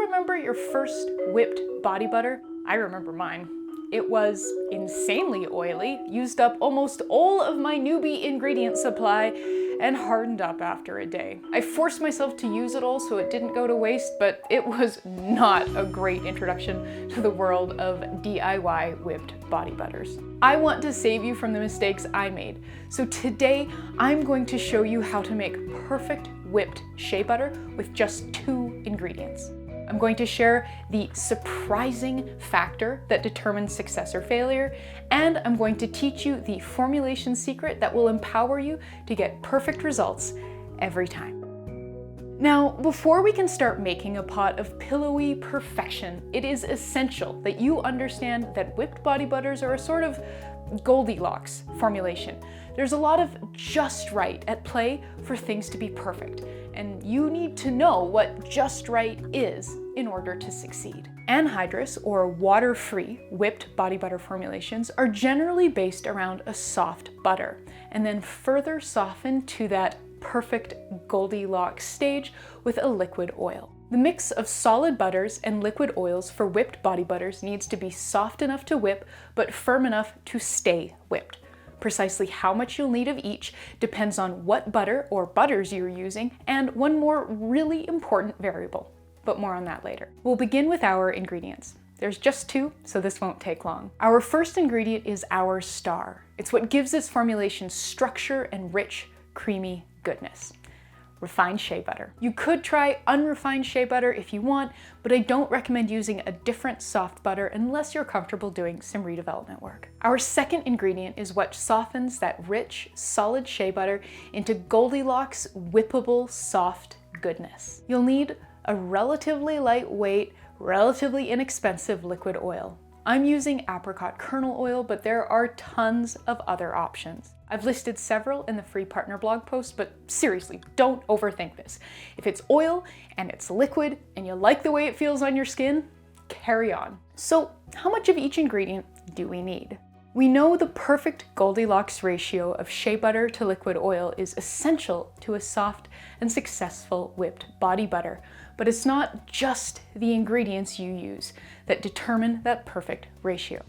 remember your first whipped body butter? I remember mine. It was insanely oily, used up almost all of my newbie ingredient supply, and hardened up after a day. I forced myself to use it all so it didn't go to waste, but it was not a great introduction to the world of DIY whipped body butters. I want to save you from the mistakes I made. So today, I'm going to show you how to make perfect whipped shea butter with just 2 ingredients. I'm going to share the surprising factor that determines success or failure, and I'm going to teach you the formulation secret that will empower you to get perfect results every time. Now, before we can start making a pot of pillowy perfection, it is essential that you understand that whipped body butters are a sort of Goldilocks formulation. There's a lot of just right at play for things to be perfect, and you need to know what just right is in order to succeed. Anhydrous or water-free whipped body butter formulations are generally based around a soft butter, and then further softened to that perfect Goldilocks stage with a liquid oil. The mix of solid butters and liquid oils for whipped body butters needs to be soft enough to whip, but firm enough to stay whipped. Precisely how much you'll need of each depends on what butter or butters you're using, and one more really important variable, but more on that later. We'll begin with our ingredients. There's just 2, so this won't take long. Our first ingredient is our star. It's what gives this formulation structure and rich, creamy goodness. Refined shea butter. You could try unrefined shea butter if you want, but I don't recommend using a different soft butter unless you're comfortable doing some redevelopment work. Our second ingredient is what softens that rich, solid shea butter into Goldilocks whippable soft goodness. You'll need a relatively lightweight, relatively inexpensive liquid oil. I'm using apricot kernel oil, but there are tons of other options. I've listed several in the free partner blog post, but seriously, don't overthink this. If it's oil and it's liquid and you like the way it feels on your skin, carry on. So how much of each ingredient do we need? We know the perfect Goldilocks ratio of shea butter to liquid oil is essential to a soft and successful whipped body butter, but it's not just the ingredients you use that determine that perfect ratio.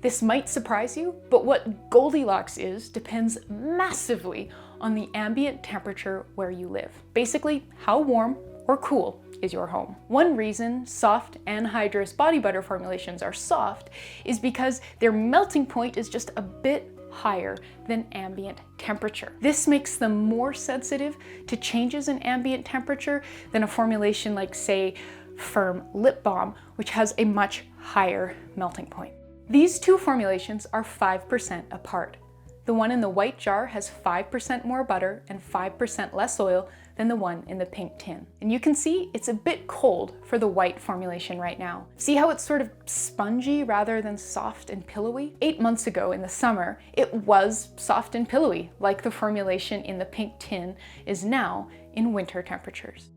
This might surprise you, but what Goldilocks is depends massively on the ambient temperature where you live. Basically, how warm or cool is your home. One reason soft anhydrous body butter formulations are soft is because their melting point is just a bit higher than ambient temperature. This makes them more sensitive to changes in ambient temperature than a formulation like, say, firm lip balm, which has a much higher melting point. These 2 formulations are 5% apart. The one in the white jar has 5% more butter and 5% less oil than the one in the pink tin. And you can see it's a bit cold for the white formulation right now. See how it's sort of spongy rather than soft and pillowy? 8 months ago in the summer, it was soft and pillowy, like the formulation in the pink tin is now in winter temperatures.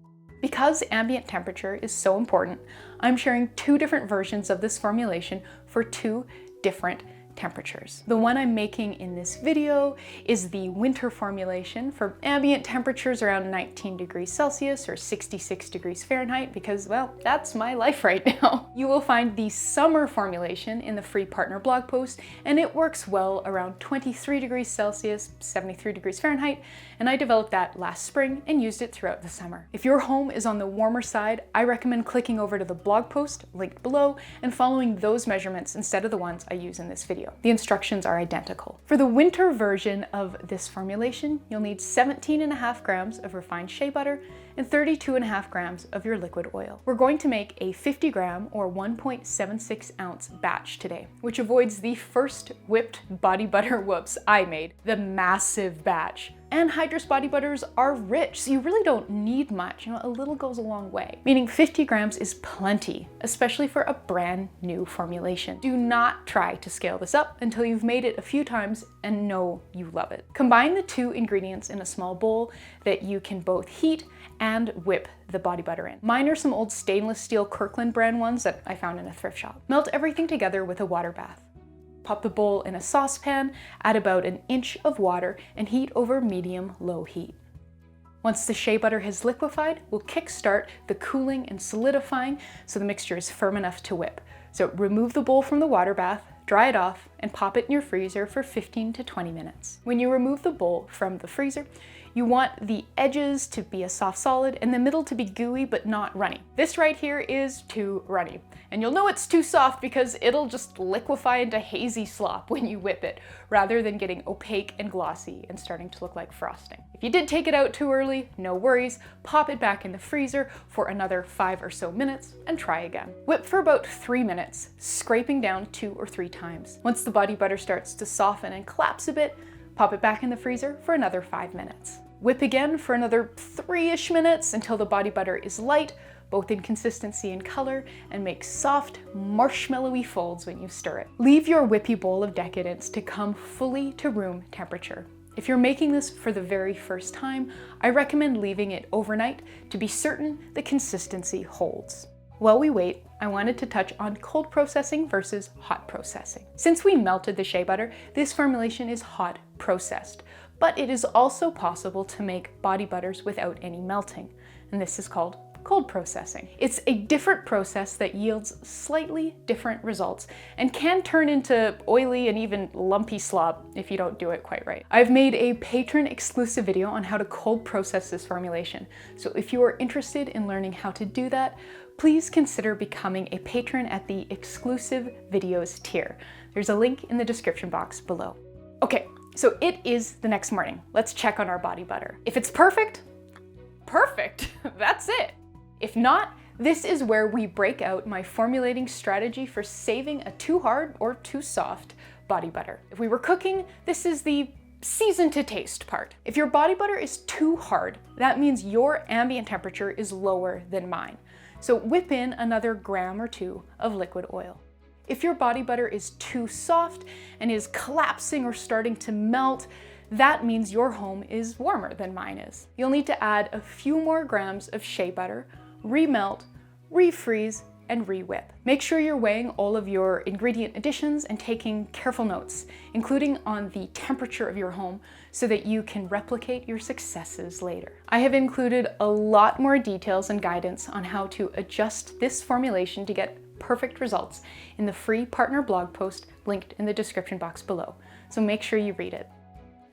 Because ambient temperature is so important, I'm sharing 2 different versions of this formulation for 2 different temperatures. The one I'm making in this video is the winter formulation for ambient temperatures around 19 degrees Celsius or 66 degrees Fahrenheit because, well, that's my life right now. You will find the summer formulation in the free partner blog post, and it works well around 23 degrees Celsius, 73 degrees Fahrenheit, and I developed that last spring and used it throughout the summer. If your home is on the warmer side, I recommend clicking over to the blog post linked below and following those measurements instead of the ones I use in this video. The instructions are identical. For the winter version of this formulation, you'll need 17.5 grams of refined shea butter and 32.5 grams of your liquid oil. We're going to make a 50 gram or 1.76 ounce batch today, which avoids the first whipped body butter whoops I made, the massive batch. Anhydrous body butters are rich, so you really don't need much. A little goes a long way. Meaning 50 grams is plenty, especially for a brand new formulation. Do not try to scale this up until you've made it a few times and know you love it. Combine the 2 ingredients in a small bowl that you can both heat and whip the body butter in. Mine are some old stainless steel Kirkland brand ones that I found in a thrift shop. Melt everything together with a water bath. Pop the bowl in a saucepan, add about an inch of water, and heat over medium-low heat. Once the shea butter has liquefied, we'll kickstart the cooling and solidifying so the mixture is firm enough to whip. So remove the bowl from the water bath, dry it off, and pop it in your freezer for 15 to 20 minutes. When you remove the bowl from the freezer, you want the edges to be a soft solid and the middle to be gooey but not runny. This right here is too runny. And you'll know it's too soft because it'll just liquefy into hazy slop when you whip it, rather than getting opaque and glossy and starting to look like frosting. If you did take it out too early, no worries. Pop it back in the freezer for another 5 or so minutes and try again. Whip for about 3 minutes, scraping down 2 or 3 times. Once the body butter starts to soften and collapse a bit, pop it back in the freezer for another 5 minutes. Whip again for another 3-ish minutes until the body butter is light, both in consistency and color, and make soft, marshmallowy folds when you stir it. Leave your whippy bowl of decadence to come fully to room temperature. If you're making this for the very first time, I recommend leaving it overnight to be certain the consistency holds. While we wait, I wanted to touch on cold processing versus hot processing. Since we melted the shea butter, this formulation is hot processed, but it is also possible to make body butters without any melting, and this is called cold processing. It's a different process that yields slightly different results and can turn into oily and even lumpy slop if you don't do it quite right. I've made a patron exclusive video on how to cold process this formulation, so if you are interested in learning how to do that, please consider becoming a patron at the exclusive videos tier. There's a link in the description box below. Okay, so it is the next morning. Let's check on our body butter. If it's perfect, perfect, that's it. If not, this is where we break out my formulating strategy for saving a too hard or too soft body butter. If we were cooking, this is the season to taste part. If your body butter is too hard, that means your ambient temperature is lower than mine. So whip in another gram or 2 of liquid oil. If your body butter is too soft and is collapsing or starting to melt, that means your home is warmer than mine is. You'll need to add a few more grams of shea butter, remelt, refreeze, and re-whip. Make sure you're weighing all of your ingredient additions and taking careful notes, including on the temperature of your home, so that you can replicate your successes later. I have included a lot more details and guidance on how to adjust this formulation to get perfect results in the free partner blog post linked in the description box below, so make sure you read it.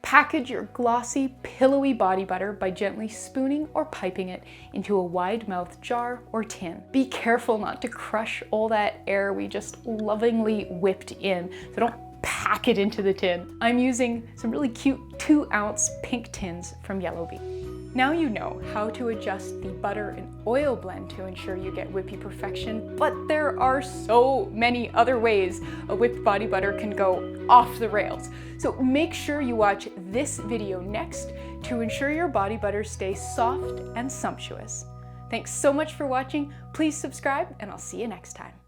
Package your glossy, pillowy body butter by gently spooning or piping it into a wide-mouthed jar or tin. Be careful not to crush all that air we just lovingly whipped in, so don't pack it into the tin. I'm using some really cute 2-ounce pink tins from Humblebee. Now you know how to adjust the butter and oil blend to ensure you get whippy perfection, but there are so many other ways a whipped body butter can go off the rails. So make sure you watch this video next to ensure your body butter stays soft and sumptuous. Thanks so much for watching. Please subscribe and I'll see you next time.